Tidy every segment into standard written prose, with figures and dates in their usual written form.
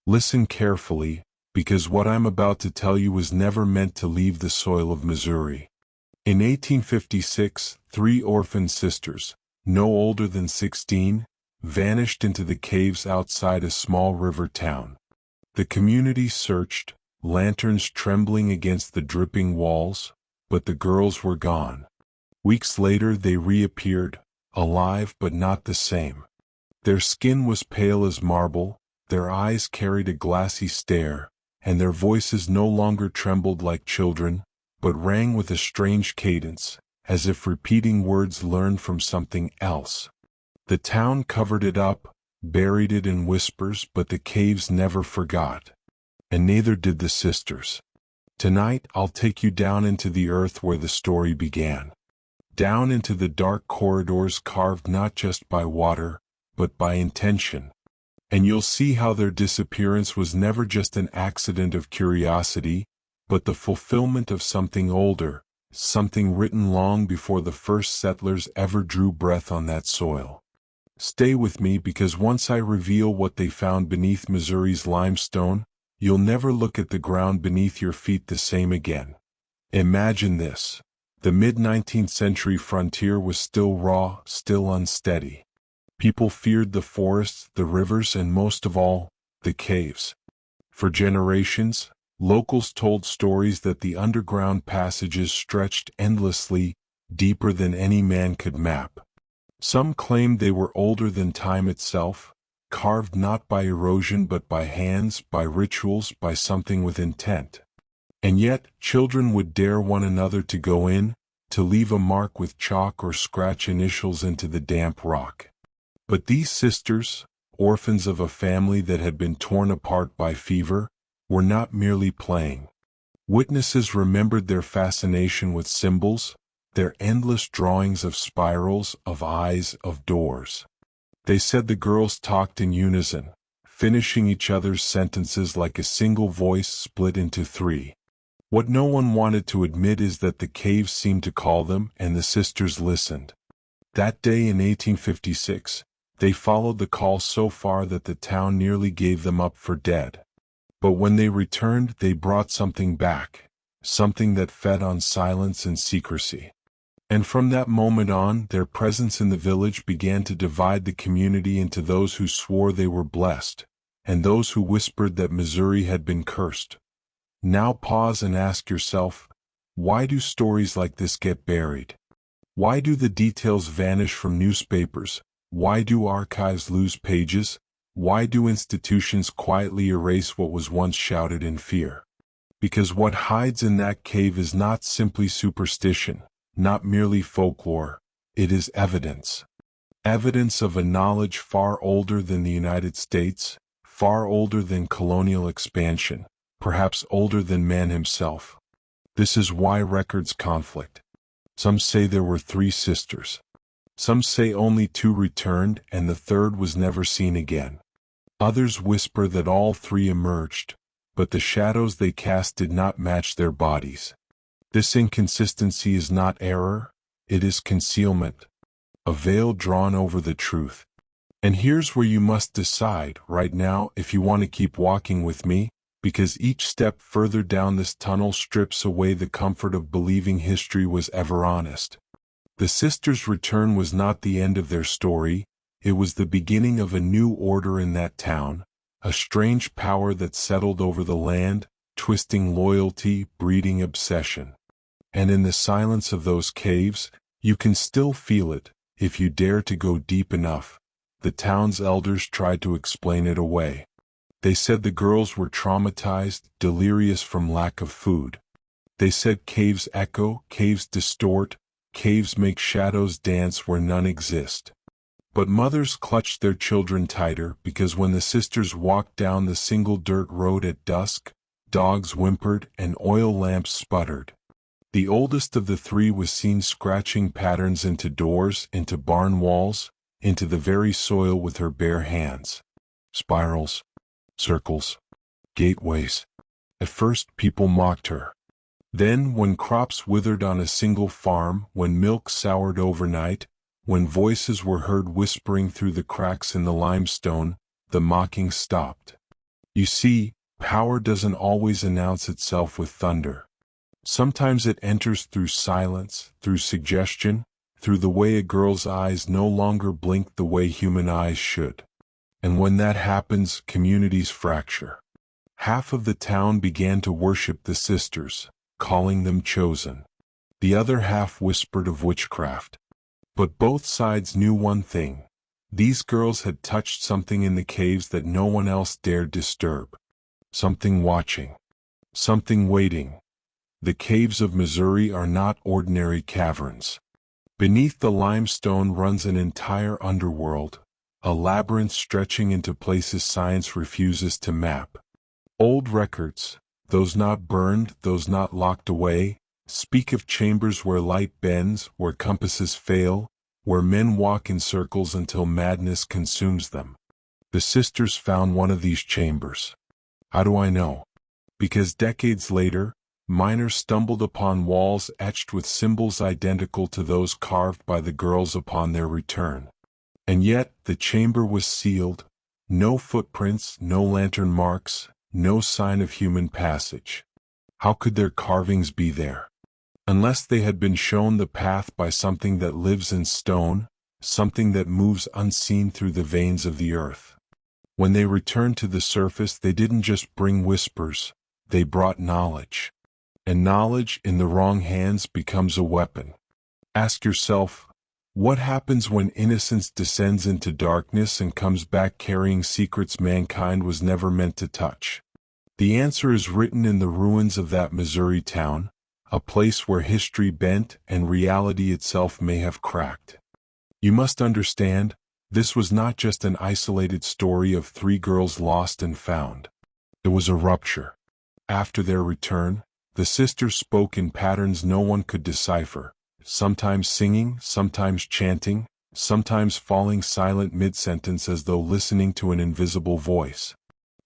Listen carefully, because what I'm about to tell you was never meant to leave the soil of Missouri. In 1856, 3 orphan sisters, no older than 16, vanished into the caves outside a small river town. The community searched, lanterns trembling against the dripping walls, but the girls were gone. Weeks later they reappeared, alive but not the same. Their skin was pale as marble, their eyes carried a glassy stare, and their voices no longer trembled like children, but rang with a strange cadence, as if repeating words learned from something else. The town covered it up, buried it in whispers, but the caves never forgot. And neither did the sisters. Tonight I'll take you down into the earth where the story began. Down into the dark corridors carved not just by water, but by intention. And you'll see how their disappearance was never just an accident of curiosity, but the fulfillment of something older, something written long before the first settlers ever drew breath on that soil. Stay with me, because once I reveal what they found beneath Missouri's limestone, you'll never look at the ground beneath your feet the same again. Imagine this. The mid-19th century frontier was still raw, still unsteady. People feared the forests, the rivers, and most of all, the caves. For generations, locals told stories that the underground passages stretched endlessly, deeper than any man could map. Some claimed they were older than time itself, carved not by erosion but by hands, by rituals, by something with intent. And yet, children would dare one another to go in, to leave a mark with chalk or scratch initials into the damp rock. But these sisters, orphans of a family that had been torn apart by fever, were not merely playing. Witnesses remembered their fascination with symbols, their endless drawings of spirals, of eyes, of doors. They said the girls talked in unison, finishing each other's sentences like a single voice split into 3. What no one wanted to admit is that the caves seemed to call them, and the sisters listened. That day in 1856, they followed the call so far that the town nearly gave them up for dead. But when they returned, they brought something back, something that fed on silence and secrecy. And from that moment on, their presence in the village began to divide the community into those who swore they were blessed, and those who whispered that Missouri had been cursed. Now pause and ask yourself, why do stories like this get buried? Why do the details vanish from newspapers? Why do archives lose pages? Why do institutions quietly erase what was once shouted in fear? Because what hides in that cave is not simply superstition, not merely folklore, it is evidence. Evidence of a knowledge far older than the United States, far older than colonial expansion, perhaps older than man himself. This is why records conflict. Some say there were 3 sisters. Some say only 2 returned and the third was never seen again. Others whisper that all 3 emerged, but the shadows they cast did not match their bodies. This inconsistency is not error, it is concealment, a veil drawn over the truth. And here's where you must decide right now if you want to keep walking with me, because each step further down this tunnel strips away the comfort of believing history was ever honest. The sisters' return was not the end of their story, it was the beginning of a new order in that town, a strange power that settled over the land, twisting loyalty, breeding obsession. And in the silence of those caves, you can still feel it, if you dare to go deep enough. The town's elders tried to explain it away. They said the girls were traumatized, delirious from lack of food. They said caves echo, caves distort, caves make shadows dance where none exist. But mothers clutched their children tighter, because when the sisters walked down the single dirt road at dusk, dogs whimpered and oil lamps sputtered. The oldest of the 3 was seen scratching patterns into doors, into barn walls, into the very soil with her bare hands. Spirals, circles, gateways. At first people mocked her. Then, when crops withered on a single farm, when milk soured overnight, when voices were heard whispering through the cracks in the limestone, the mocking stopped. You see, power doesn't always announce itself with thunder. Sometimes it enters through silence, through suggestion, through the way a girl's eyes no longer blink the way human eyes should. And when that happens, communities fracture. Half of the town began to worship the sisters, calling them chosen. The other half whispered of witchcraft. But both sides knew one thing. These girls had touched something in the caves that no one else dared disturb. Something watching. Something waiting. The caves of Missouri are not ordinary caverns. Beneath the limestone runs an entire underworld, a labyrinth stretching into places science refuses to map. Old records, those not burned, those not locked away, speak of chambers where light bends, where compasses fail, where men walk in circles until madness consumes them. The sisters found one of these chambers. How do I know? Because decades later, miners stumbled upon walls etched with symbols identical to those carved by the girls upon their return. And yet, the chamber was sealed. No footprints, no lantern marks, no sign of human passage. How could their carvings be there? Unless they had been shown the path by something that lives in stone, something that moves unseen through the veins of the earth. When they returned to the surface, they didn't just bring whispers, they brought knowledge. And knowledge in the wrong hands becomes a weapon. Ask yourself, what happens when innocence descends into darkness and comes back carrying secrets mankind was never meant to touch? The answer is written in the ruins of that Missouri town, a place where history bent and reality itself may have cracked. You must understand, this was not just an isolated story of three girls lost and found. It was a rupture. After their return, the sisters spoke in patterns no one could decipher, sometimes singing, sometimes chanting, sometimes falling silent mid-sentence as though listening to an invisible voice.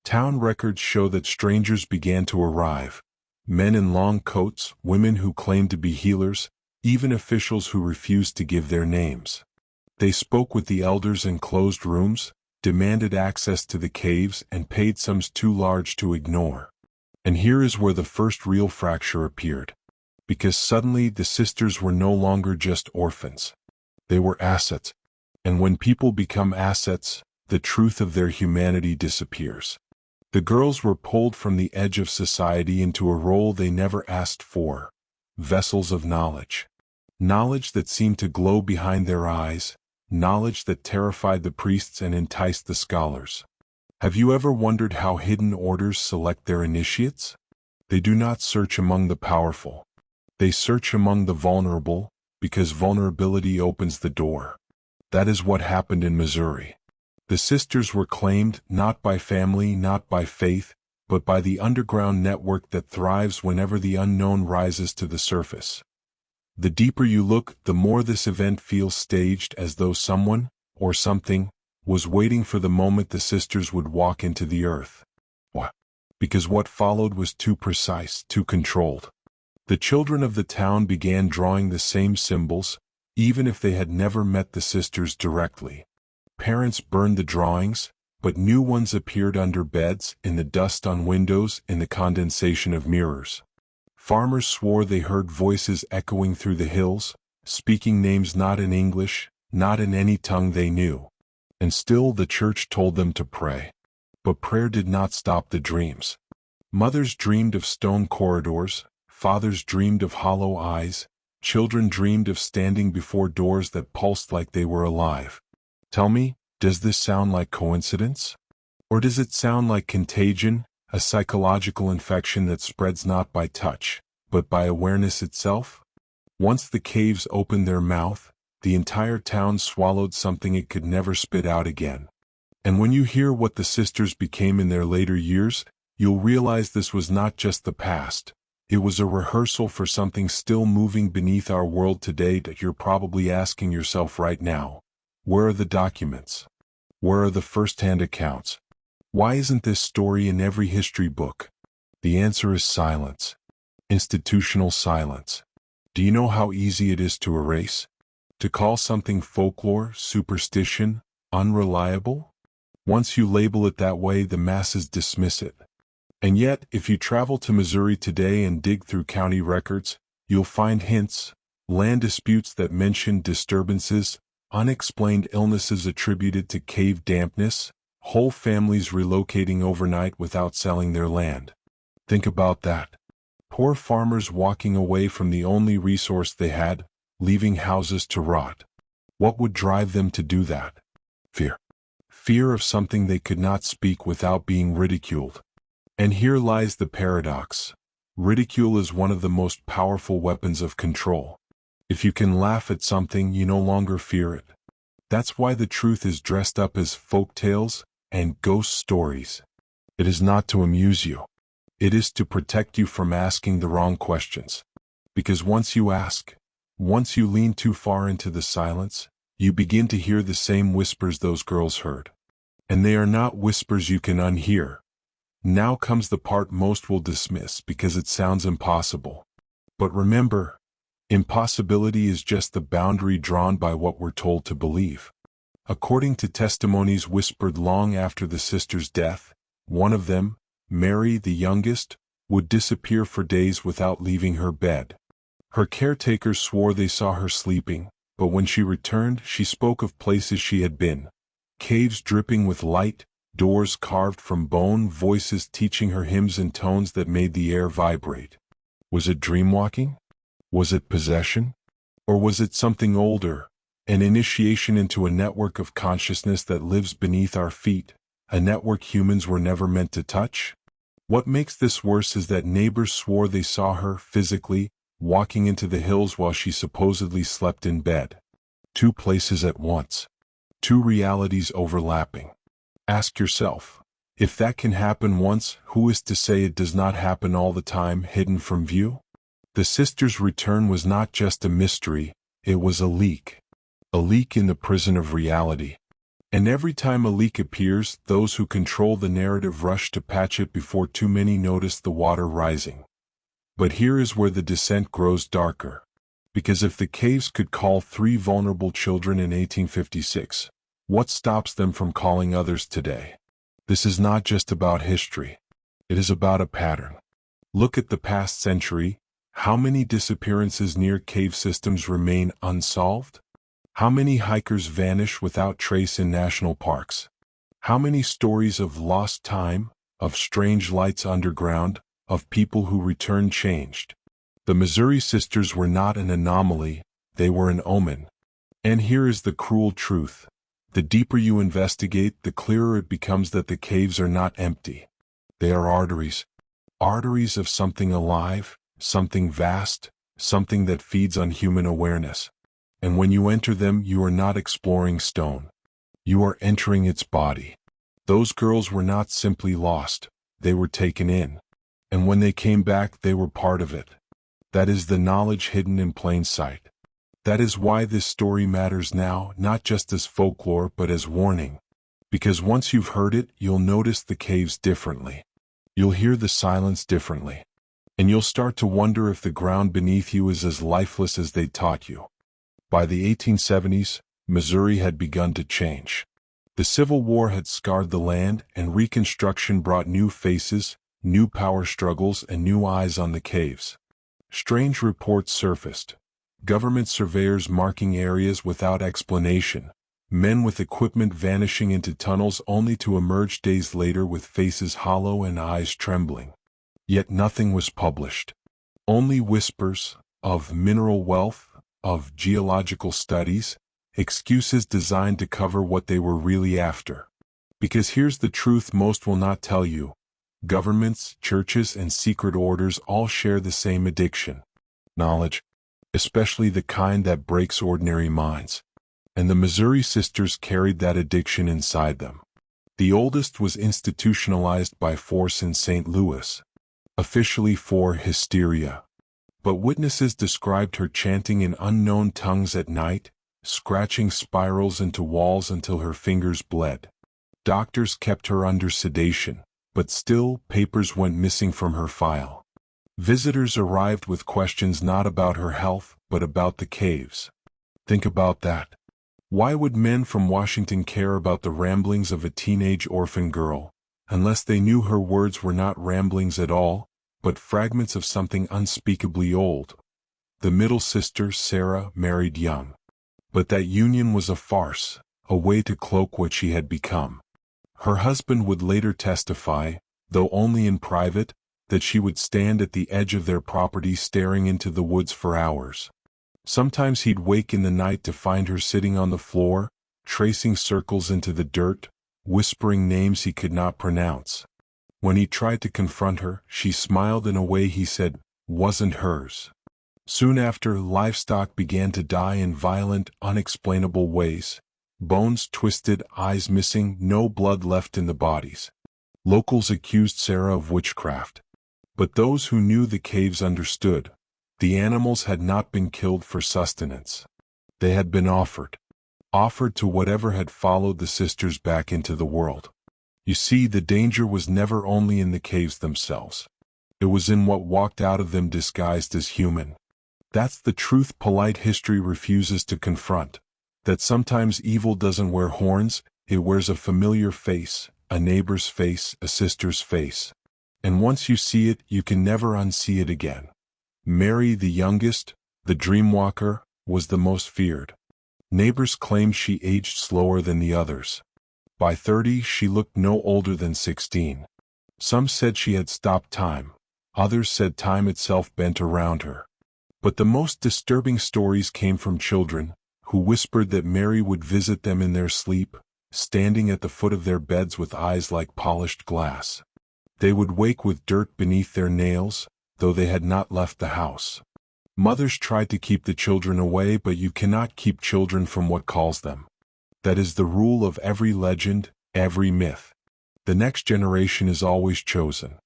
Town records show that strangers began to arrive. Men in long coats, women who claimed to be healers, even officials who refused to give their names. They spoke with the elders in closed rooms, demanded access to the caves, and paid sums too large to ignore. And here is where the first real fracture appeared. Because suddenly the sisters were no longer just orphans. They were assets. And when people become assets, the truth of their humanity disappears. The girls were pulled from the edge of society into a role they never asked for. Vessels of knowledge. Knowledge that seemed to glow behind their eyes. Knowledge that terrified the priests and enticed the scholars. Have you ever wondered how hidden orders select their initiates? They do not search among the powerful. They search among the vulnerable, because vulnerability opens the door. That is what happened in Missouri. The sisters were claimed not by family, not by faith, but by the underground network that thrives whenever the unknown rises to the surface. The deeper you look, the more this event feels staged, as though someone, or something, was waiting for the moment the sisters would walk into the earth. Why? Because what followed was too precise, too controlled. The children of the town began drawing the same symbols, even if they had never met the sisters directly. Parents burned the drawings, but new ones appeared under beds, in the dust on windows, in the condensation of mirrors. Farmers swore they heard voices echoing through the hills, speaking names not in English, not in any tongue they knew. And still the church told them to pray. But prayer did not stop the dreams. Mothers dreamed of stone corridors, fathers dreamed of hollow eyes, children dreamed of standing before doors that pulsed like they were alive. Tell me, does this sound like coincidence? Or does it sound like contagion, a psychological infection that spreads not by touch, but by awareness itself? Once the caves opened their mouth, the entire town swallowed something it could never spit out again. And when you hear what the sisters became in their later years, you'll realize this was not just the past. It was a rehearsal for something still moving beneath our world today that you're probably asking yourself right now. Where are the documents? Where are the first-hand accounts? Why isn't this story in every history book? The answer is silence. Institutional silence. Do you know how easy it is to erase? To call something folklore, superstition, unreliable? Once you label it that way, the masses dismiss it. And yet, if you travel to Missouri today and dig through county records, you'll find hints, land disputes that mention disturbances, unexplained illnesses attributed to cave dampness, whole families relocating overnight without selling their land. Think about that. Poor farmers walking away from the only resource they had, leaving houses to rot. What would drive them to do that? Fear. Fear of something they could not speak without being ridiculed. And here lies the paradox. Ridicule is one of the most powerful weapons of control. If you can laugh at something, you no longer fear it. That's why the truth is dressed up as folk tales and ghost stories. It is not to amuse you. It is to protect you from asking the wrong questions. Because once you ask, once you lean too far into the silence, you begin to hear the same whispers those girls heard. And they are not whispers you can unhear. Now comes the part most will dismiss because it sounds impossible. But remember, impossibility is just the boundary drawn by what we're told to believe. According to testimonies whispered long after the sister's death, one of them, Mary the youngest, would disappear for days without leaving her bed. Her caretakers swore they saw her sleeping, but when she returned, she spoke of places she had been. Caves dripping with light, doors carved from bone, voices teaching her hymns in tones that made the air vibrate. Was it dreamwalking? Was it possession? Or was it something older, an initiation into a network of consciousness that lives beneath our feet, a network humans were never meant to touch? What makes this worse is that neighbors swore they saw her, physically, walking into the hills while she supposedly slept in bed. Two places at once. Two realities overlapping. Ask yourself, if that can happen once, who is to say it does not happen all the time, hidden from view? The sister's return was not just a mystery, it was a leak. A leak in the prison of reality. And every time a leak appears, those who control the narrative rush to patch it before too many notice the water rising. But here is where the descent grows darker. Because if the caves could call 3 vulnerable children in 1856, what stops them from calling others today? This is not just about history. It is about a pattern. Look at the past century. How many disappearances near cave systems remain unsolved? How many hikers vanish without trace in national parks? How many stories of lost time, of strange lights underground, of people who returned changed? The Missouri sisters were not an anomaly, they were an omen. And here is the cruel truth. The deeper you investigate, the clearer it becomes that the caves are not empty. They are arteries. Arteries of something alive, something vast, something that feeds on human awareness. And when you enter them, you are not exploring stone. You are entering its body. Those girls were not simply lost, they were taken in. And when they came back, they were part of it. That is the knowledge hidden in plain sight. That is why this story matters now, not just as folklore but as warning. Because once you've heard it, you'll notice the caves differently. You'll hear the silence differently. And you'll start to wonder if the ground beneath you is as lifeless as they taught you. By the 1870s, Missouri had begun to change. The Civil War had scarred the land, and Reconstruction brought new faces, new power struggles, and new eyes on the caves. Strange reports surfaced. Government surveyors marking areas without explanation. Men with equipment vanishing into tunnels only to emerge days later with faces hollow and eyes trembling. Yet nothing was published. Only whispers of mineral wealth, of geological studies, excuses designed to cover what they were really after. Because here's the truth most will not tell you. Governments, churches, and secret orders all share the same addiction. Knowledge. Especially the kind that breaks ordinary minds. And the Missouri sisters carried that addiction inside them. The oldest was institutionalized by force in St. Louis, officially for hysteria. But witnesses described her chanting in unknown tongues at night, scratching spirals into walls until her fingers bled. Doctors kept her under sedation, but still papers went missing from her file. Visitors arrived with questions not about her health, but about the caves. Think about that. Why would men from Washington care about the ramblings of a teenage orphan girl, unless they knew her words were not ramblings at all, but fragments of something unspeakably old? The middle sister, Sarah, married young. But that union was a farce, a way to cloak what she had become. Her husband would later testify, though only in private, that she would stand at the edge of their property staring into the woods for hours. Sometimes he'd wake in the night to find her sitting on the floor, tracing circles into the dirt, whispering names he could not pronounce. When he tried to confront her, she smiled in a way he said wasn't hers. Soon after, livestock began to die in violent, unexplainable ways. Bones twisted, eyes missing, no blood left in the bodies. Locals accused Sarah of witchcraft. But those who knew the caves understood. The animals had not been killed for sustenance. They had been offered to whatever had followed the sisters back into the world. You see, the danger was never only in the caves themselves. It was in what walked out of them disguised as human. That's the truth polite history refuses to confront. That sometimes evil doesn't wear horns, it wears a familiar face, a neighbor's face, a sister's face. And once you see it, you can never unsee it again. Mary, the youngest, the dreamwalker, was the most feared. Neighbors claimed she aged slower than the others. By 30, she looked no older than 16. Some said she had stopped time. Others said time itself bent around her. But the most disturbing stories came from children, who whispered that Mary would visit them in their sleep, standing at the foot of their beds with eyes like polished glass. They would wake with dirt beneath their nails, though they had not left the house. Mothers tried to keep the children away, but you cannot keep children from what calls them. That is the rule of every legend, every myth. The next generation is always chosen.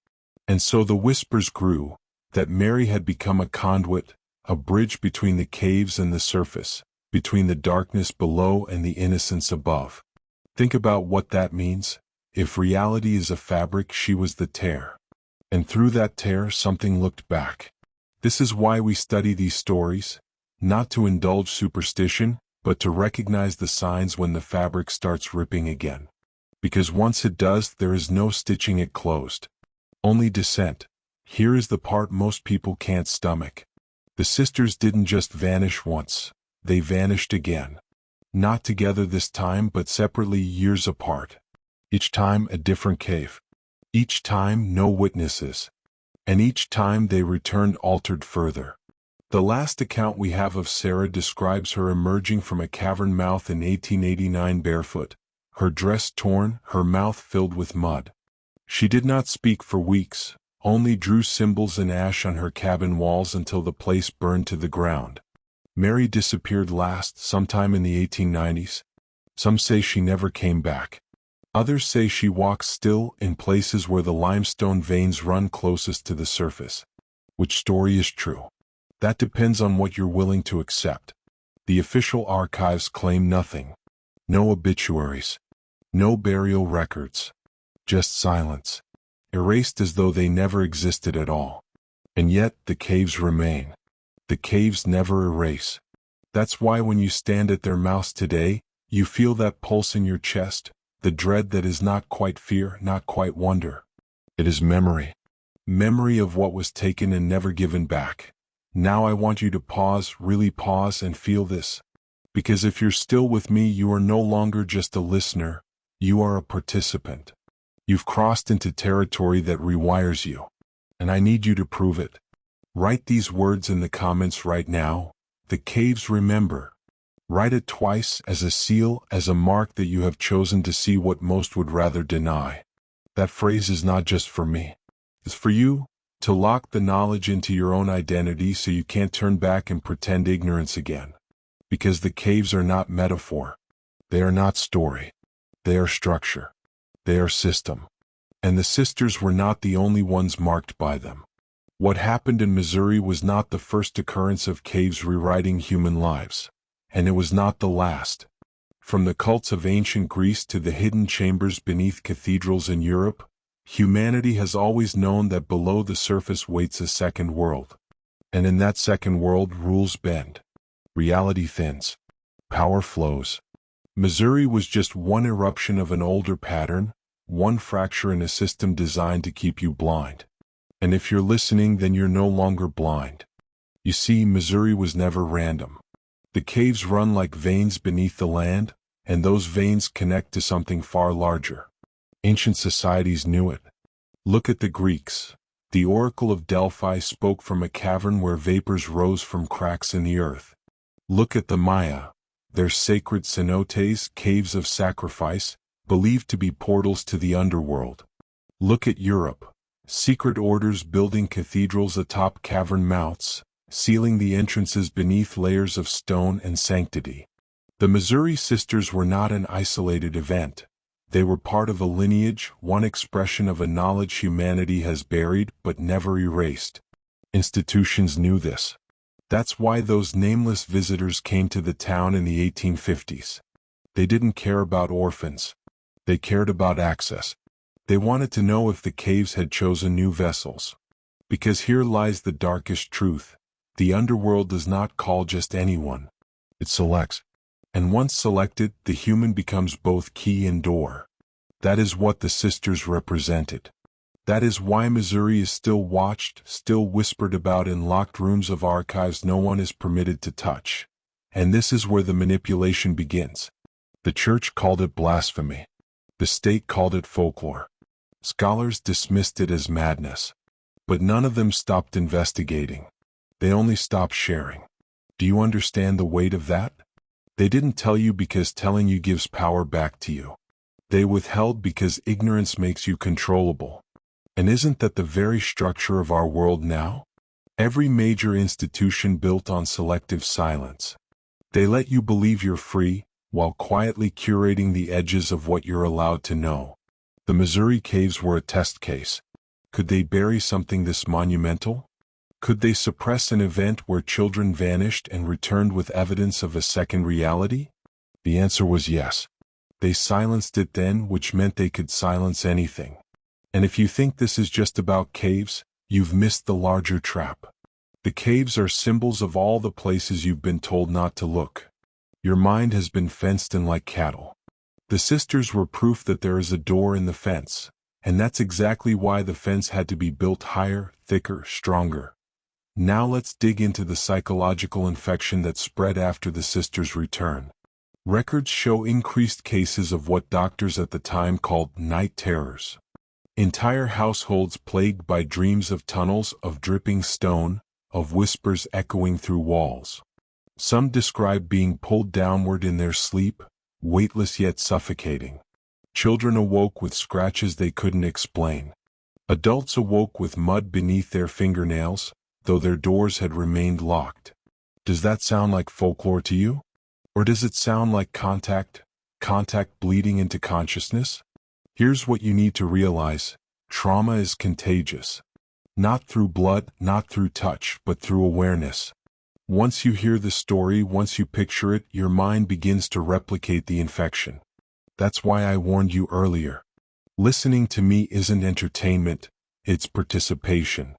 And so the whispers grew, that Mary had become a conduit, a bridge between the caves and the surface, between the darkness below and the innocence above. Think about what that means. If reality is a fabric, she was the tear. And through that tear, something looked back. This is why we study these stories, not to indulge superstition, but to recognize the signs when the fabric starts ripping again. Because once it does, there is no stitching it closed. Only descent. Here is the part most people can't stomach. The sisters didn't just vanish once, they vanished again. Not together this time, but separately, years apart. Each time a different cave. Each time no witnesses. And each time they returned altered further. The last account we have of Sarah describes her emerging from a cavern mouth in 1889 barefoot, her dress torn, her mouth filled with mud. She did not speak for weeks, only drew symbols in ash on her cabin walls until the place burned to the ground. Mary disappeared last, sometime in the 1890s. Some say she never came back. Others say she walks still in places where the limestone veins run closest to the surface. Which story is true? That depends on what you're willing to accept. The official archives claim nothing. No obituaries. No burial records. Just silence. Erased as though they never existed at all. And yet, the caves remain. The caves never erase. That's why when you stand at their mouths today, you feel that pulse in your chest, the dread that is not quite fear, not quite wonder. It is memory. Memory of what was taken and never given back. Now I want you to pause, really pause and feel this. Because if you're still with me, you are no longer just a listener, you are a participant. You've crossed into territory that rewires you. And I need you to prove it. Write these words in the comments right now. The caves remember. Write it twice, as a seal, as a mark that you have chosen to see what most would rather deny. That phrase is not just for me. It's for you, to lock the knowledge into your own identity so you can't turn back and pretend ignorance again. Because the caves are not metaphor. They are not story. They are structure. They are system. And the sisters were not the only ones marked by them. What happened in Missouri was not the first occurrence of caves rewriting human lives. And it was not the last. From the cults of ancient Greece to the hidden chambers beneath cathedrals in Europe, humanity has always known that below the surface waits a second world. And in that second world, rules bend. Reality thins. Power flows. Missouri was just one eruption of an older pattern, one fracture in a system designed to keep you blind. And if you're listening, then you're no longer blind. You see, Missouri was never random. The caves run like veins beneath the land, and those veins connect to something far larger. Ancient societies knew it. Look at the Greeks. The Oracle of Delphi spoke from a cavern where vapors rose from cracks in the earth. Look at the Maya. Their sacred cenotes, caves of sacrifice, believed to be portals to the underworld. Look at Europe. Secret orders building cathedrals atop cavern mouths, sealing the entrances beneath layers of stone and sanctity. The Missouri Sisters were not an isolated event. They were part of a lineage, one expression of a knowledge humanity has buried but never erased. Institutions knew this. That's why those nameless visitors came to the town in the 1850s. They didn't care about orphans. They cared about access. They wanted to know if the caves had chosen new vessels. Because here lies the darkest truth. The underworld does not call just anyone. It selects. And once selected, the human becomes both key and door. That is what the sisters represented. That is why Missouri is still watched, still whispered about in locked rooms of archives no one is permitted to touch. And this is where the manipulation begins. The church called it blasphemy. The state called it folklore. Scholars dismissed it as madness. But none of them stopped investigating. They only stopped sharing. Do you understand the weight of that? They didn't tell you because telling you gives power back to you. They withheld because ignorance makes you controllable. And isn't that the very structure of our world now? Every major institution built on selective silence. They let you believe you're free, while quietly curating the edges of what you're allowed to know. The Missouri caves were a test case. Could they bury something this monumental? Could they suppress an event where children vanished and returned with evidence of a second reality? The answer was yes. They silenced it then, which meant they could silence anything. And if you think this is just about caves, you've missed the larger trap. The caves are symbols of all the places you've been told not to look. Your mind has been fenced in like cattle. The sisters were proof that there is a door in the fence, and that's exactly why the fence had to be built higher, thicker, stronger. Now let's dig into the psychological infection that spread after the sisters' return. Records show increased cases of what doctors at the time called night terrors. Entire households plagued by dreams of tunnels, of dripping stone, of whispers echoing through walls. Some describe being pulled downward in their sleep, weightless yet suffocating. Children awoke with scratches they couldn't explain. Adults awoke with mud beneath their fingernails, though their doors had remained locked. Does that sound like folklore to you? Or does it sound like contact bleeding into consciousness? Here's what you need to realize. Trauma is contagious. Not through blood, not through touch, but through awareness. Once you hear the story, once you picture it, your mind begins to replicate the infection. That's why I warned you earlier. Listening to me isn't entertainment, it's participation.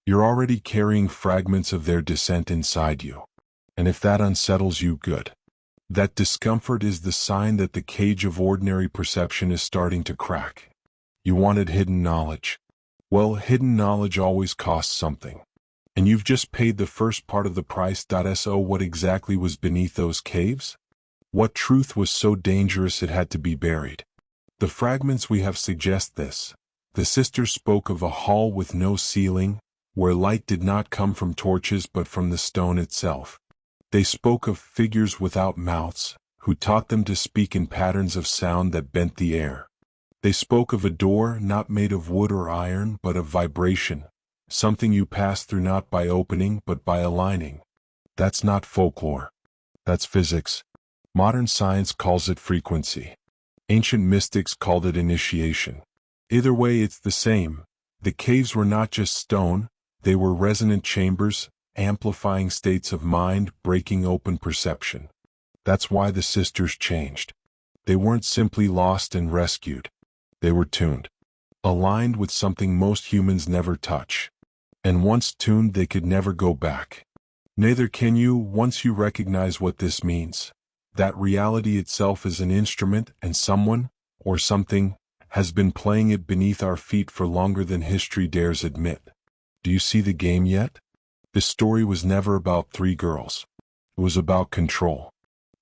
You're already carrying fragments of their descent inside you. And if that unsettles you, good. That discomfort is the sign that the cage of ordinary perception is starting to crack. You wanted hidden knowledge. Well, hidden knowledge always costs something. And you've just paid the first part of the price. So what exactly was beneath those caves? What truth was so dangerous it had to be buried? The fragments we have suggest this. The sisters spoke of a hall with no ceiling, where light did not come from torches but from the stone itself. They spoke of figures without mouths, who taught them to speak in patterns of sound that bent the air. They spoke of a door not made of wood or iron but of vibration, something you pass through not by opening but by aligning. That's not folklore. That's physics. Modern science calls it frequency. Ancient mystics called it initiation. Either way, it's the same. The caves were not just stone, they were resonant chambers, amplifying states of mind, breaking open perception. That's why the sisters changed. They weren't simply lost and rescued. They were tuned. Aligned with something most humans never touch. And once tuned, they could never go back. Neither can you once you recognize what this means. that reality itself is an instrument and someone, or something, has been playing it beneath our feet for longer than history dares admit. Do you see the game yet? This story was never about three girls. It was about control.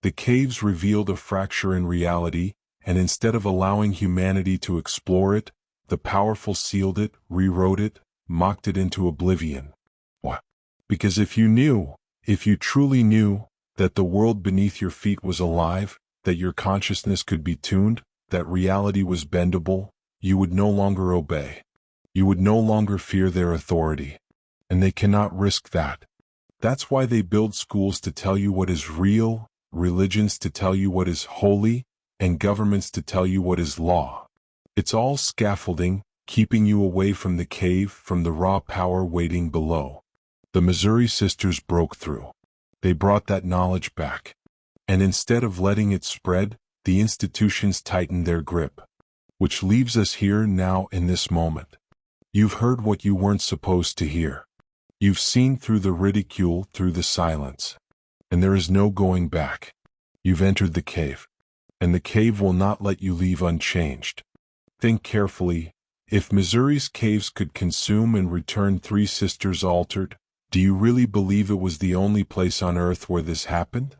The caves revealed a fracture in reality, and instead of allowing humanity to explore it, the powerful sealed it, rewrote it, mocked it into oblivion. Why? Because if you truly knew, that the world beneath your feet was alive, that your consciousness could be tuned, that reality was bendable, you would no longer obey. You would no longer fear their authority. And they cannot risk that. That's why they build schools to tell you what is real, religions to tell you what is holy, and governments to tell you what is law. It's all scaffolding, keeping you away from the cave, from the raw power waiting below. The Missouri sisters broke through. They brought that knowledge back. And instead of letting it spread, the institutions tightened their grip. Which leaves us here now in this moment. You've heard what you weren't supposed to hear. You've seen through the ridicule, through the silence. And there is no going back. You've entered the cave. And the cave will not let you leave unchanged. Think carefully. If Missouri's caves could consume and return three sisters altered, do you really believe it was the only place on earth where this happened?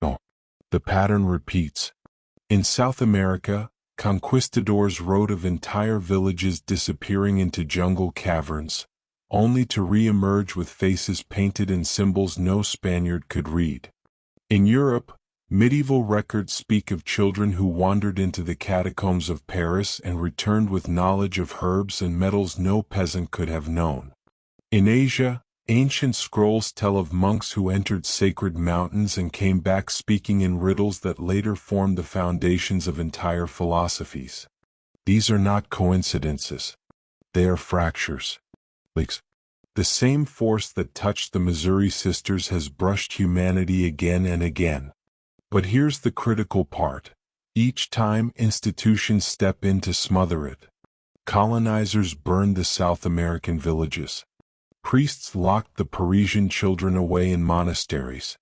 No. The pattern repeats. In South America, conquistadors wrote of entire villages disappearing into jungle caverns, only to re-emerge with faces painted in symbols no Spaniard could read. In Europe, medieval records speak of children who wandered into the catacombs of Paris and returned with knowledge of herbs and metals no peasant could have known. In Asia, ancient scrolls tell of monks who entered sacred mountains and came back speaking in riddles that later formed the foundations of entire philosophies. These are not coincidences. They are fractures. The same force that touched the Missouri sisters has brushed humanity again and again. But here's the critical part. Each time institutions step in to smother it. Colonizers burned the South American villages. Priests locked the Parisian children away in monasteries.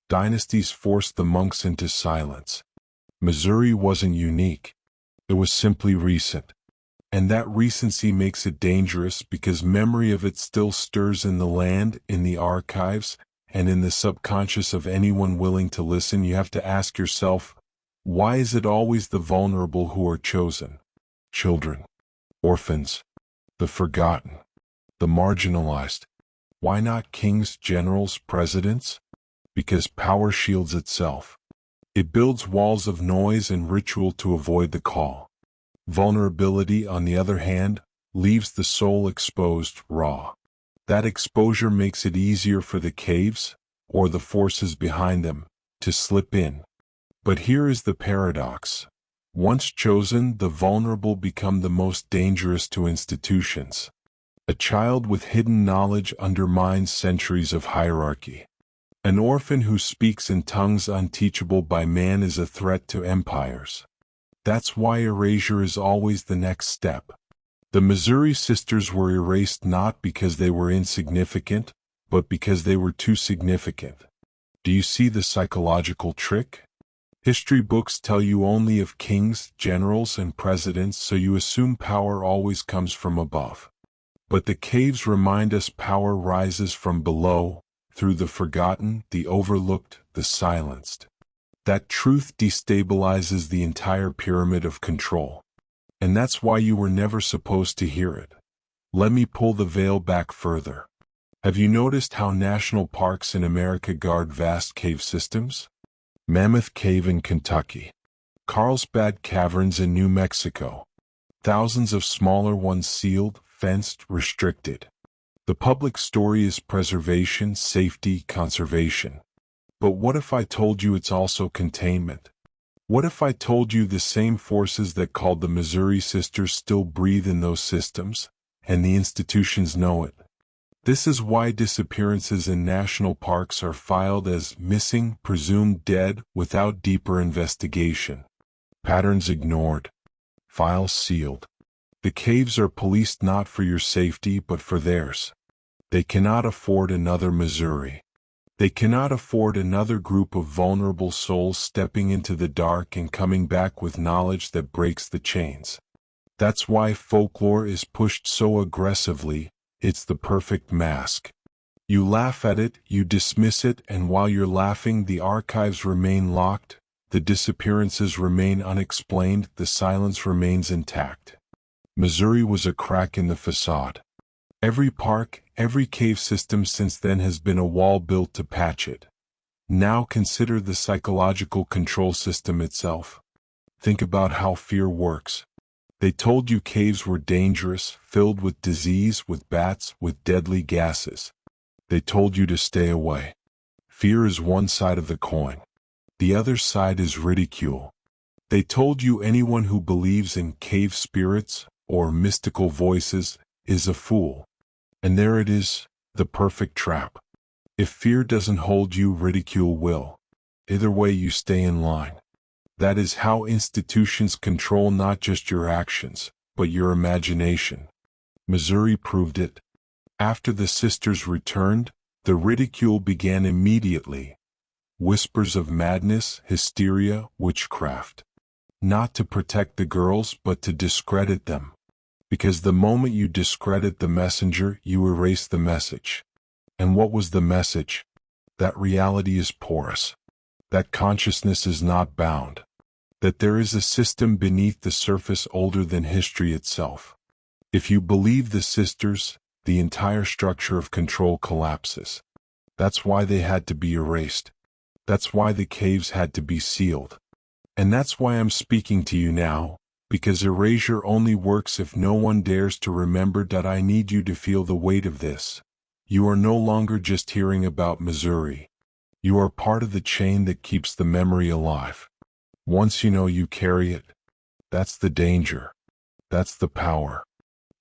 Dynasties forced the monks into silence. Missouri wasn't unique. It was simply recent. And that recency makes it dangerous because memory of it still stirs in the land, in the archives, and in the subconscious of anyone willing to listen. You have to ask yourself, why is it always the vulnerable who are chosen? Children, orphans, the forgotten, the marginalized. Why not kings, generals, presidents? Because power shields itself. It builds walls of noise and ritual to avoid the call. Vulnerability, on the other hand, leaves the soul exposed, raw. That exposure makes it easier for the caves, or the forces behind them, to slip in. But here is the paradox. Once chosen, the vulnerable become the most dangerous to institutions. A child with hidden knowledge undermines centuries of hierarchy. An orphan who speaks in tongues unteachable by man is a threat to empires. That's why erasure is always the next step. The Missouri sisters were erased not because they were insignificant, but because they were too significant. Do you see the psychological trick? History books tell you only of kings, generals, and presidents, so you assume power always comes from above. But the caves remind us power rises from below, through the forgotten, the overlooked, the silenced. That truth destabilizes the entire pyramid of control. And that's why you were never supposed to hear it. Let me pull the veil back further. Have you noticed how national parks in America guard vast cave systems? Mammoth Cave in Kentucky. Carlsbad Caverns in New Mexico. Thousands of smaller ones sealed, fenced, restricted. The public story is preservation, safety, conservation. But what if I told you it's also containment? What if I told you the same forces that called the Missouri sisters still breathe in those systems, and the institutions know it? This is why disappearances in national parks are filed as missing, presumed dead, without deeper investigation. Patterns ignored. Files sealed. The caves are policed not for your safety but for theirs. They cannot afford another Missouri. They cannot afford another group of vulnerable souls stepping into the dark and coming back with knowledge that breaks the chains. That's why folklore is pushed so aggressively. It's the perfect mask. You laugh at it, you dismiss it, and while you're laughing, the archives remain locked, the disappearances remain unexplained, the silence remains intact. Missouri was a crack in the facade. Every park, every cave system since then has been a wall built to patch it. Now consider the psychological control system itself. Think about how fear works. They told you caves were dangerous, filled with disease, with bats, with deadly gases. They told you to stay away. Fear is one side of the coin. The other side is ridicule. They told you anyone who believes in cave spirits or mystical voices is a fool. And there it is, the perfect trap. If fear doesn't hold you, ridicule will. Either way, you stay in line. That is how institutions control not just your actions, but your imagination. Missouri proved it. After the sisters returned, the ridicule began immediately. Whispers of madness, hysteria, witchcraft. Not to protect the girls, but to discredit them. Because the moment you discredit the messenger, you erase the message. And what was the message? That reality is porous. That consciousness is not bound. That there is a system beneath the surface older than history itself. If you believe the sisters, the entire structure of control collapses. That's why they had to be erased. That's why the caves had to be sealed. And that's why I'm speaking to you now. Because erasure only works if no one dares to remember. I need you to feel the weight of this. You are no longer just hearing about Missouri. You are part of the chain that keeps the memory alive. Once you know you carry it, that's the danger. That's the power.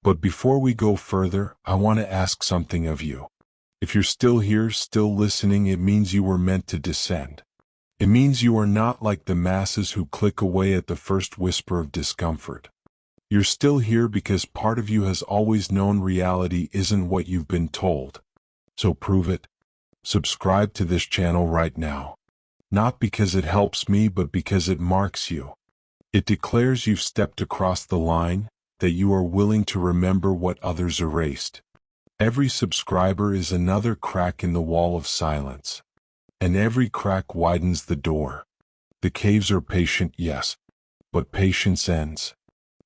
But before we go further, I want to ask something of you. If you're still here, still listening, it means you were meant to descend. It means you are not like the masses who click away at the first whisper of discomfort. You're still here because part of you has always known reality isn't what you've been told. So prove it. Subscribe to this channel right now. Not because it helps me, but because it marks you. It declares you've stepped across the line, that you are willing to remember what others erased. Every subscriber is another crack in the wall of silence. And every crack widens the door. The caves are patient, yes, but patience ends.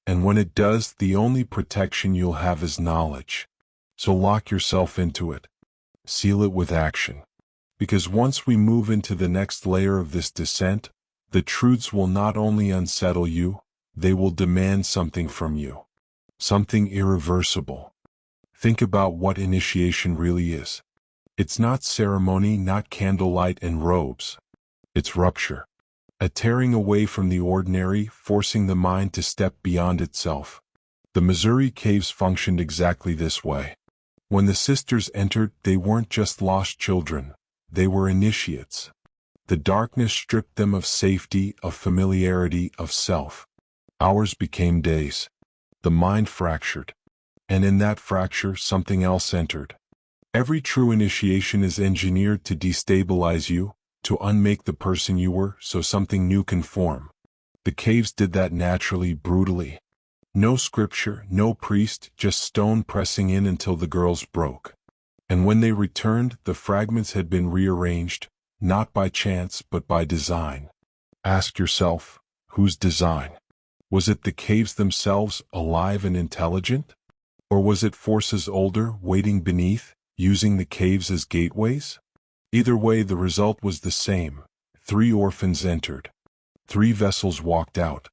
And when it does, the only protection you'll have is knowledge. So lock yourself into it. Seal it with action. Because once we move into the next layer of this descent, the truths will not only unsettle you, they will demand something from you. Something irreversible. Think about what initiation really is. It's not ceremony, not candlelight and robes. It's rupture. A tearing away from the ordinary, forcing the mind to step beyond itself. The Missouri caves functioned exactly this way. When the sisters entered, they weren't just lost children. They were initiates. The darkness stripped them of safety, of familiarity, of self. Hours became days. The mind fractured. And in that fracture, something else entered. Every true initiation is engineered to destabilize you, to unmake the person you were, so something new can form. The caves did that naturally, brutally. No scripture, no priest, just stone pressing in until the girls broke. And when they returned, the fragments had been rearranged, not by chance but by design. Ask yourself, whose design? Was it the caves themselves, alive and intelligent? Or was it forces older, waiting beneath, using the caves as gateways? Either way, the result was the same. 3 orphans entered. 3 vessels walked out.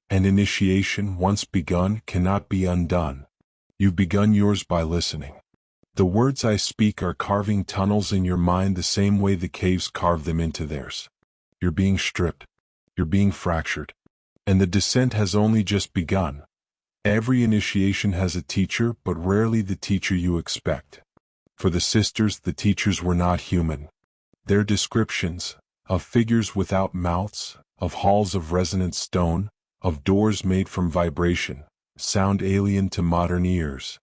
And initiation, once begun, cannot be undone. You've begun yours by listening. The words I speak are carving tunnels in your mind the same way the caves carved them into theirs. You're being stripped. You're being fractured. And the descent has only just begun. Every initiation has a teacher, but rarely the teacher you expect. For the sisters, the teachers were not human. Their descriptions, of figures without mouths, of halls of resonant stone, of doors made from vibration, sound alien to modern ears.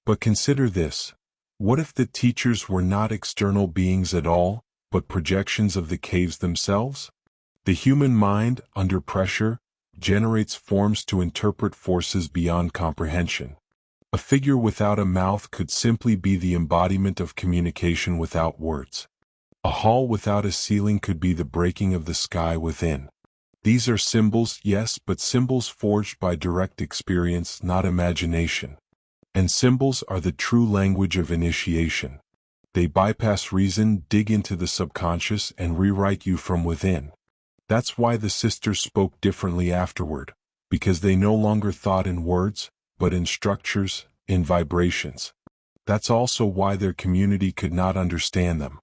But consider this. What if the teachers were not external beings at all, but projections of the caves themselves? The human mind, under pressure, generates forms to interpret forces beyond comprehension. A figure without a mouth could simply be the embodiment of communication without words. A hall without a ceiling could be the breaking of the sky within. These are symbols, yes, but symbols forged by direct experience, not imagination. And symbols are the true language of initiation. They bypass reason, dig into the subconscious, and rewrite you from within. That's why the sisters spoke differently afterward, because they no longer thought in words, but in structures, in vibrations. That's also why their community could not understand them.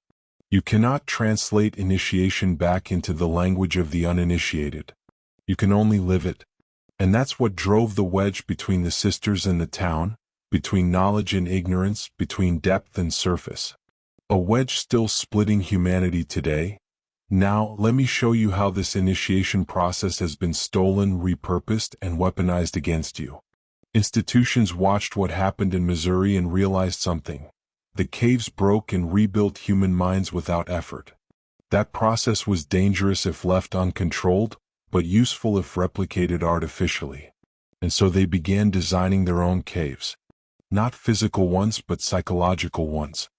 You cannot translate initiation back into the language of the uninitiated. You can only live it. And that's what drove the wedge between the sisters and the town, between knowledge and ignorance, between depth and surface. A wedge still splitting humanity today. Now, let me show you how this initiation process has been stolen, repurposed, and weaponized against you. Institutions watched what happened in Missouri and realized something. The caves broke and rebuilt human minds without effort. That process was dangerous if left uncontrolled, but useful if replicated artificially. And so they began designing their own caves. Not physical ones, but psychological ones.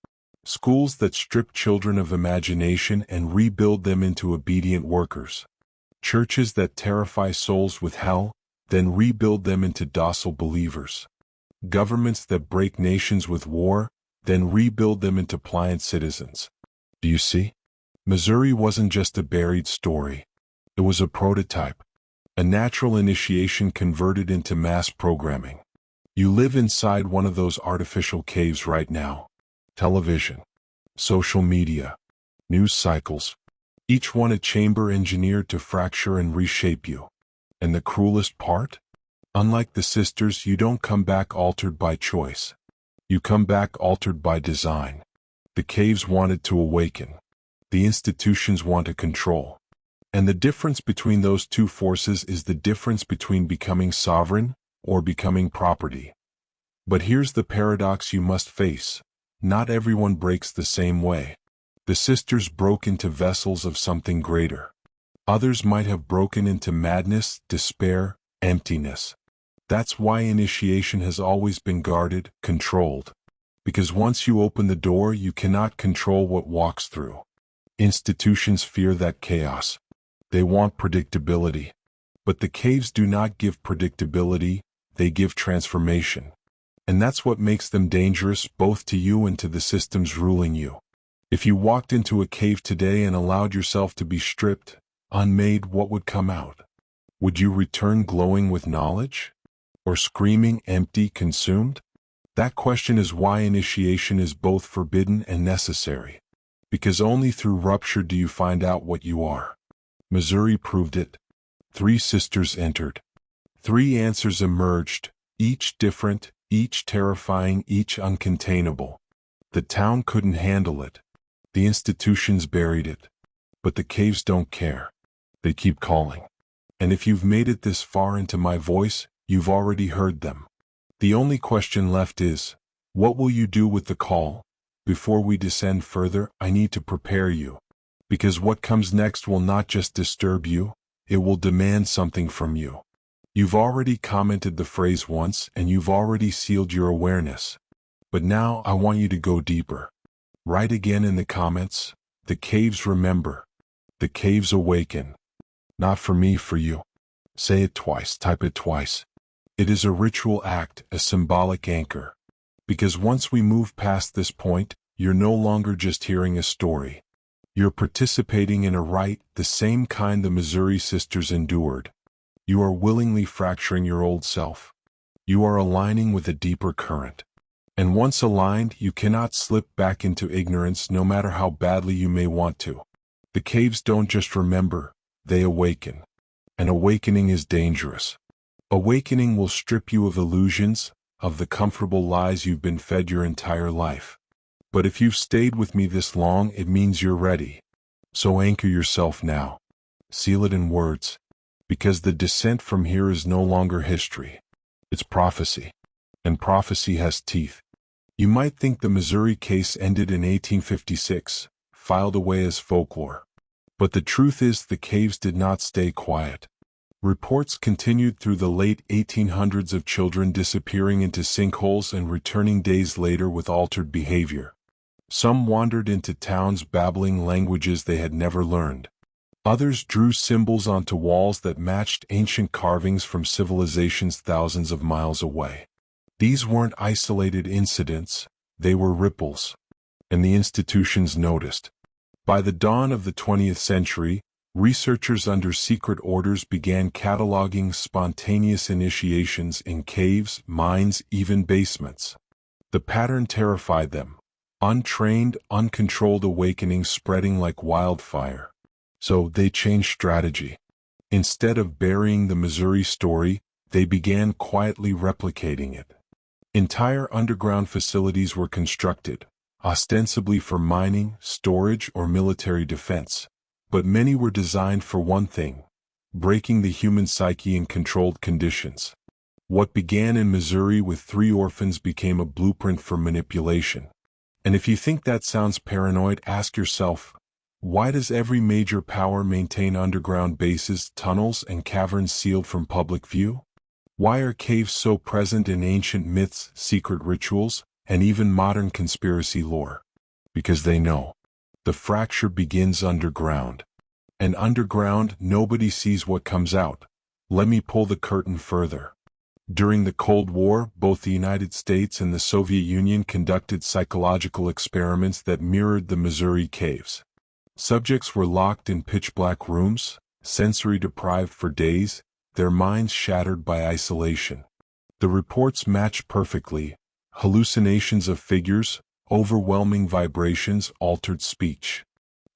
Schools that strip children of imagination and rebuild them into obedient workers. Churches that terrify souls with hell, then rebuild them into docile believers. Governments that break nations with war, then rebuild them into pliant citizens. Do you see? Missouri wasn't just a buried story. It was a prototype. A natural initiation converted into mass programming. You live inside one of those artificial caves right now. Television, social media, news cycles, each one a chamber engineered to fracture and reshape you. And the cruelest part? Unlike the sisters, you don't come back altered by choice. You come back altered by design. The caves wanted to awaken. The institutions want to control. And the difference between those two forces is the difference between becoming sovereign or becoming property. But here's the paradox you must face. Not everyone breaks the same way. The sisters broke into vessels of something greater. Others might have broken into madness, despair, emptiness. That's why initiation has always been guarded, controlled. Because once you open the door, you cannot control what walks through. Institutions fear that chaos. They want predictability. But the caves do not give predictability, they give transformation. And that's what makes them dangerous both to you and to the systems ruling you. If you walked into a cave today and allowed yourself to be stripped, unmade, what would come out? Would you return glowing with knowledge? Or screaming, empty, consumed? That question is why initiation is both forbidden and necessary. Because only through rupture do you find out what you are. Missouri proved it. 3 sisters entered. 3 answers emerged, each different, each terrifying, each uncontainable. The town couldn't handle it. The institutions buried it. But the caves don't care. They keep calling. And if you've made it this far into my voice, you've already heard them. The only question left is, what will you do with the call? Before we descend further, I need to prepare you. Because what comes next will not just disturb you, it will demand something from you. You've already commented the phrase once and you've already sealed your awareness. But now I want you to go deeper. Write again in the comments, the caves remember. The caves awaken. Not for me, for you. Say it twice, type it twice. It is a ritual act, a symbolic anchor. Because once we move past this point, you're no longer just hearing a story. You're participating in a rite, the same kind the Missouri sisters endured. You are willingly fracturing your old self. You are aligning with a deeper current. And once aligned, you cannot slip back into ignorance no matter how badly you may want to. The caves don't just remember, they awaken. And awakening is dangerous. Awakening will strip you of illusions, of the comfortable lies you've been fed your entire life. But if you've stayed with me this long, it means you're ready. So anchor yourself now. Seal it in words. Because the descent from here is no longer history. It's prophecy. And prophecy has teeth. You might think the Missouri case ended in 1856, filed away as folklore. But the truth is the caves did not stay quiet. Reports continued through the late 1800s of children disappearing into sinkholes and returning days later with altered behavior. Some wandered into towns babbling languages they had never learned. Others drew symbols onto walls that matched ancient carvings from civilizations thousands of miles away. These weren't isolated incidents, they were ripples. And the institutions noticed. By the dawn of the 20th century, researchers under secret orders began cataloging spontaneous initiations in caves, mines, even basements. The pattern terrified them. Untrained, uncontrolled awakenings spreading like wildfire. So they changed strategy. Instead of burying the Missouri story, they began quietly replicating it. Entire underground facilities were constructed, ostensibly for mining, storage, or military defense. But many were designed for one thing: breaking the human psyche in controlled conditions. What began in Missouri with 3 orphans became a blueprint for manipulation. And if you think that sounds paranoid, ask yourself, why does every major power maintain underground bases, tunnels, and caverns sealed from public view? Why are caves so present in ancient myths, secret rituals, and even modern conspiracy lore? Because they know. The fracture begins underground. And underground, nobody sees what comes out. Let me pull the curtain further. During the Cold War, both the United States and the Soviet Union conducted psychological experiments that mirrored the Missouri caves. Subjects were locked in pitch-black rooms, sensory deprived for days, their minds shattered by isolation. The reports matched perfectly: hallucinations of figures, overwhelming vibrations, altered speech.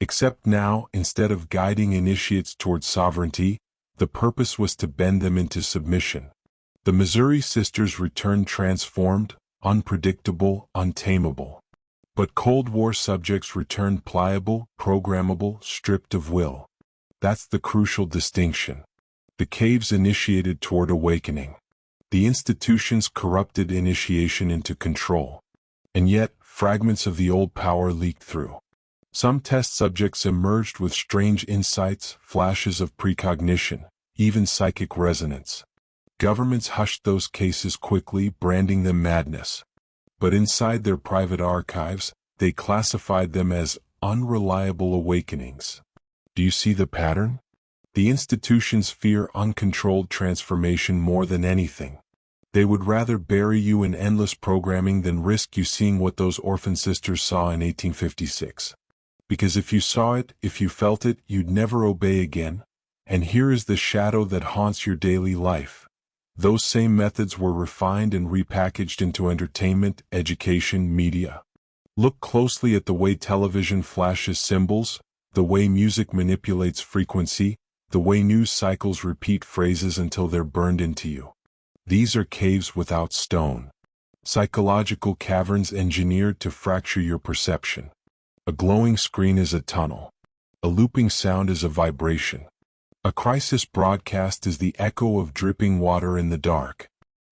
Except now, instead of guiding initiates toward sovereignty, the purpose was to bend them into submission. The Missouri sisters returned transformed, unpredictable, untamable. But Cold War subjects returned pliable, programmable, stripped of will. That's the crucial distinction. The caves initiated toward awakening. The institutions corrupted initiation into control. And yet, fragments of the old power leaked through. Some test subjects emerged with strange insights, flashes of precognition, even psychic resonance. Governments hushed those cases quickly, branding them madness. But inside their private archives, they classified them as unreliable awakenings. Do you see the pattern? The institutions fear uncontrolled transformation more than anything. They would rather bury you in endless programming than risk you seeing what those orphan sisters saw in 1856. Because if you saw it, if you felt it, you'd never obey again. And here is the shadow that haunts your daily life. Those same methods were refined and repackaged into entertainment, education, media. Look closely at the way television flashes symbols, the way music manipulates frequency, the way news cycles repeat phrases until they're burned into you. These are caves without stone. Psychological caverns engineered to fracture your perception. A glowing screen is a tunnel. A looping sound is a vibration. A crisis broadcast is the echo of dripping water in the dark.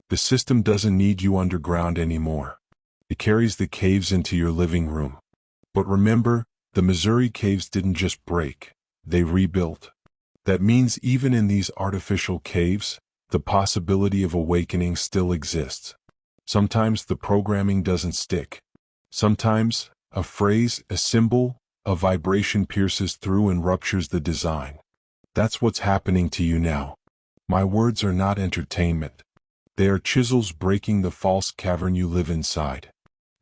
The system doesn't need you underground anymore. It carries the caves into your living room. But remember, the Missouri caves didn't just break, they rebuilt. That means even in these artificial caves, the possibility of awakening still exists. Sometimes the programming doesn't stick. Sometimes, a phrase, a symbol, a vibration pierces through and ruptures the design. That's what's happening to you now. My words are not entertainment. They are chisels breaking the false cavern you live inside.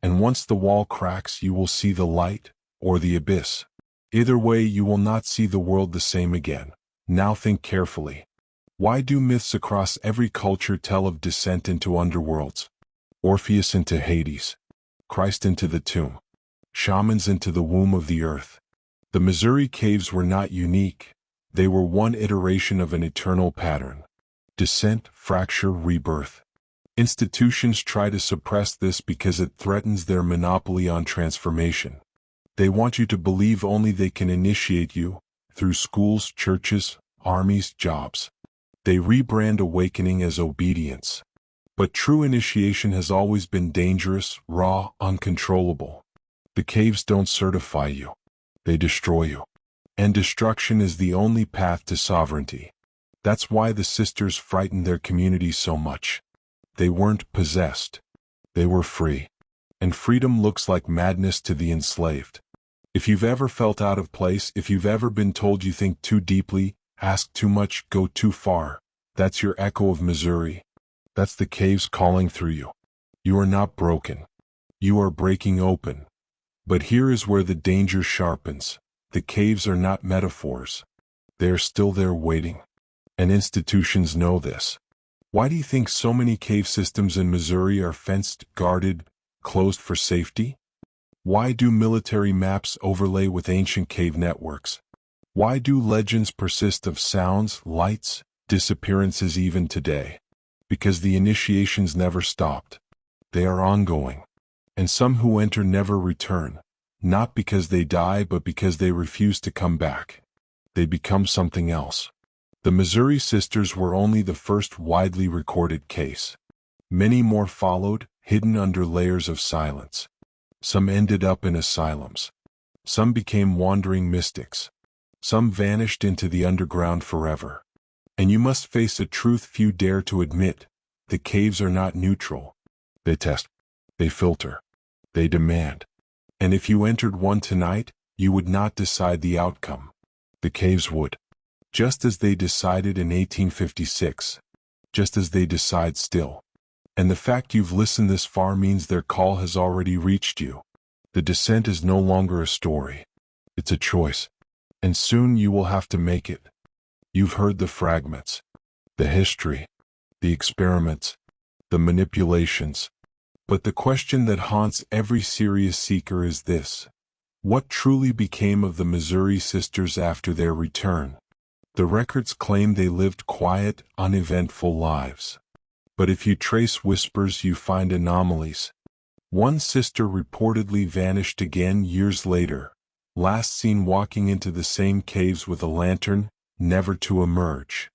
And once the wall cracks, you will see the light, or the abyss. Either way, you will not see the world the same again. Now think carefully. Why do myths across every culture tell of descent into underworlds? Orpheus into Hades. Christ into the tomb. Shamans into the womb of the earth. The Missouri caves were not unique. They were one iteration of an eternal pattern. Descent, fracture, rebirth. Institutions try to suppress this because it threatens their monopoly on transformation. They want you to believe only they can initiate you, through schools, churches, armies, jobs. They rebrand awakening as obedience. But true initiation has always been dangerous, raw, uncontrollable. The caves don't certify you. They destroy you. And destruction is the only path to sovereignty. That's why the sisters frightened their community so much. They weren't possessed. They were free. And freedom looks like madness to the enslaved. If you've ever felt out of place, if you've ever been told you think too deeply, ask too much, go too far, that's your echo of Missouri. That's the caves calling through you. You are not broken. You are breaking open. But here is where the danger sharpens. The caves are not metaphors. They are still there waiting. And institutions know this. Why do you think so many cave systems in Missouri are fenced, guarded, closed for safety? Why do military maps overlay with ancient cave networks? Why do legends persist of sounds, lights, disappearances even today? Because the initiations never stopped. They are ongoing. And some who enter never return, not because they die but because they refuse to come back. They become something else. The Missouri Sisters were only the first widely recorded case. Many more followed, hidden under layers of silence. Some ended up in asylums. Some became wandering mystics. Some vanished into the underground forever. And you must face a truth few dare to admit. The caves are not neutral. They test. They filter. They demand. And if you entered one tonight, you would not decide the outcome. The caves would. Just as they decided in 1856. Just as they decide still. And the fact you've listened this far means their call has already reached you. The descent is no longer a story. It's a choice. And soon you will have to make it. You've heard the fragments, the history, the experiments, the manipulations. But the question that haunts every serious seeker is this. What truly became of the Missouri Sisters after their return? The records claim they lived quiet, uneventful lives. But if you trace whispers, you find anomalies. One sister reportedly vanished again years later, last seen walking into the same caves with a lantern, never to emerge.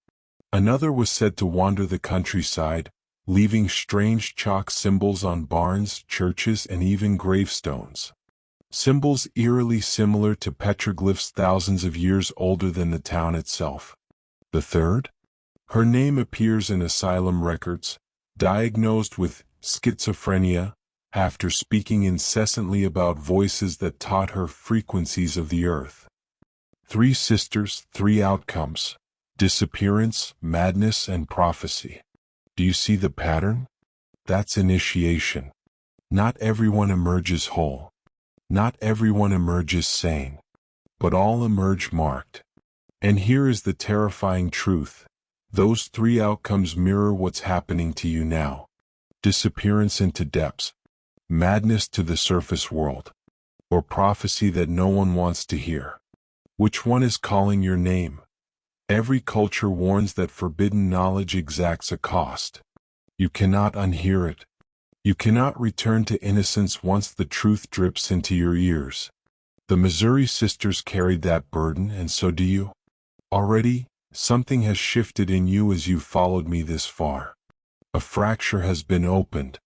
Another was said to wander the countryside, leaving strange chalk symbols on barns, churches, and even gravestones. Symbols eerily similar to petroglyphs thousands of years older than the town itself. The third? Her name appears in asylum records, diagnosed with schizophrenia, after speaking incessantly about voices that taught her frequencies of the earth. 3 sisters, 3 outcomes: disappearance, madness, and prophecy. Do you see the pattern? That's initiation. Not everyone emerges whole. Not everyone emerges sane. But all emerge marked. And here is the terrifying truth. Those 3 outcomes mirror what's happening to you now. Disappearance into depths. Madness to the surface world. Or prophecy that no one wants to hear. Which one is calling your name? Every culture warns that forbidden knowledge exacts a cost. You cannot unhear it. You cannot return to innocence once the truth drips into your ears. The Missouri Sisters carried that burden, and so do you. Already, something has shifted in you as you've followed me this far. A fracture has been opened.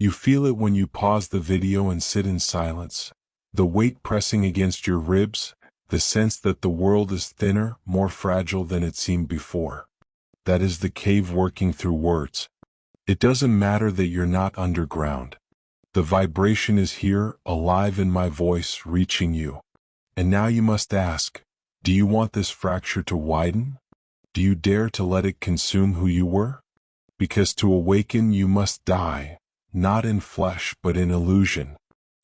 You feel it when you pause the video and sit in silence. The weight pressing against your ribs, the sense that the world is thinner, more fragile than it seemed before. That is the cave working through words. It doesn't matter that you're not underground. The vibration is here, alive in my voice, reaching you. And now you must ask, do you want this fracture to widen? Do you dare to let it consume who you were? Because to awaken you must die, not in flesh but in illusion.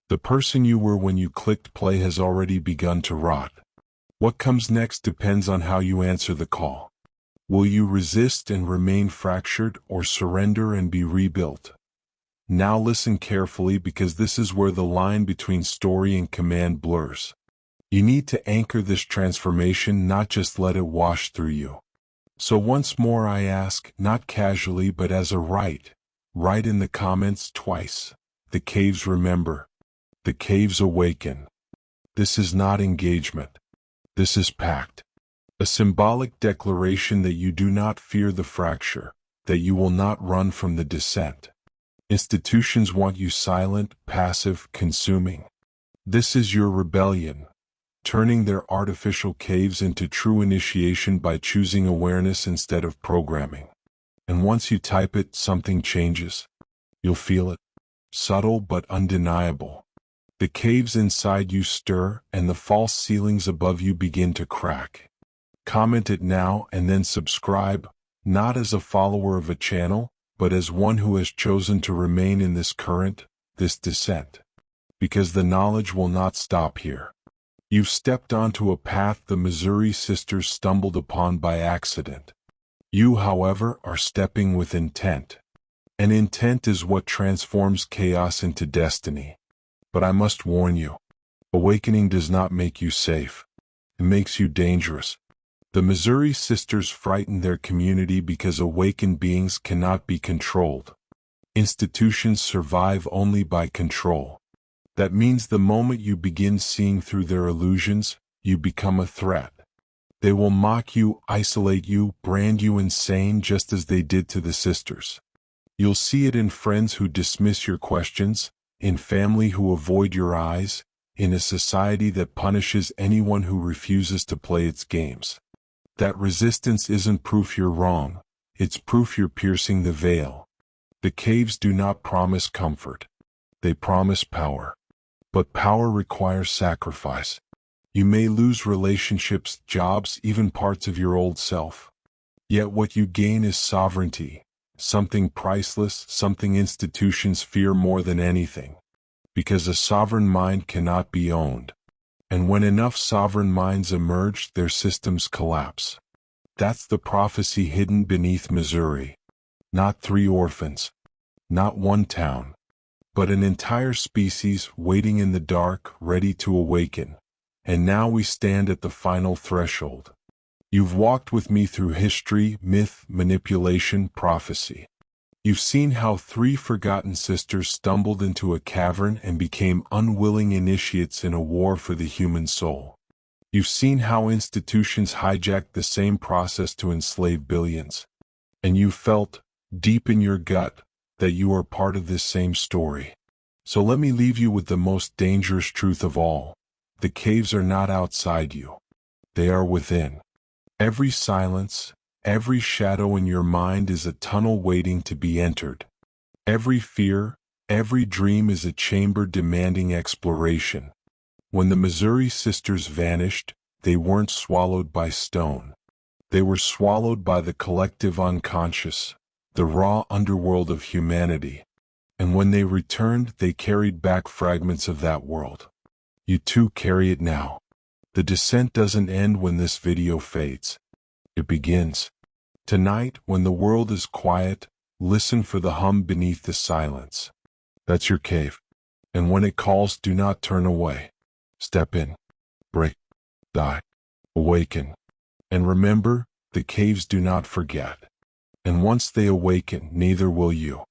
The person you were when you clicked play has already begun to rot. What comes next depends on how you answer the call. Will you resist and remain fractured, or surrender and be rebuilt? Now listen carefully, because this is where the line between story and command blurs. You need to anchor this transformation, not just let it wash through you. So once more I ask, not casually but as a right. Write in the comments twice. The caves remember. The caves awaken. This is not engagement. This is pact. A symbolic declaration that you do not fear the fracture, that you will not run from the descent. Institutions want you silent, passive, consuming. This is your rebellion. turning their artificial caves into true initiation by choosing awareness instead of programming. And once you type it, something changes. You'll feel it. Subtle but undeniable. The caves inside you stir, and the false ceilings above you begin to crack. Comment it now and then subscribe, not as a follower of a channel, but as one who has chosen to remain in this current, this descent. Because the knowledge will not stop here. You've stepped onto a path the Missouri sisters stumbled upon by accident. You, however, are stepping with intent. And intent is what transforms chaos into destiny. But I must warn you, awakening does not make you safe. It makes you dangerous. The Missouri sisters frighten their community because awakened beings cannot be controlled. Institutions survive only by control. That means the moment you begin seeing through their illusions, you become a threat. They will mock you, isolate you, brand you insane just as they did to the sisters. You'll see it in friends who dismiss your questions, in family who avoid your eyes, in a society that punishes anyone who refuses to play its games. That resistance isn't proof you're wrong, it's proof you're piercing the veil. The caves do not promise comfort. They promise power. But power requires sacrifice. You may lose relationships, jobs, even parts of your old self. Yet what you gain is sovereignty, something priceless, something institutions fear more than anything. Because a sovereign mind cannot be owned. And when enough sovereign minds emerge, their systems collapse. That's the prophecy hidden beneath Missouri. Not 3 orphans. Not one town. But an entire species waiting in the dark, ready to awaken. And now we stand at the final threshold. You've walked with me through history, myth, manipulation, prophecy. You've seen how 3 forgotten sisters stumbled into a cavern and became unwilling initiates in a war for the human soul. You've seen how institutions hijacked the same process to enslave billions. And you felt, deep in your gut, that you are part of this same story. So let me leave you with the most dangerous truth of all. The caves are not outside you. They are within. Every silence, every shadow in your mind is a tunnel waiting to be entered. Every fear, every dream is a chamber demanding exploration. When the Missouri sisters vanished, they weren't swallowed by stone. They were swallowed by the collective unconscious, the raw underworld of humanity. And when they returned, they carried back fragments of that world. You too carry it now. The descent doesn't end when this video fades. It begins. Tonight, when the world is quiet, listen for the hum beneath the silence. That's your cave. And when it calls, do not turn away. Step in. Break. Die. Awaken. And remember, the caves do not forget. And once they awaken, neither will you.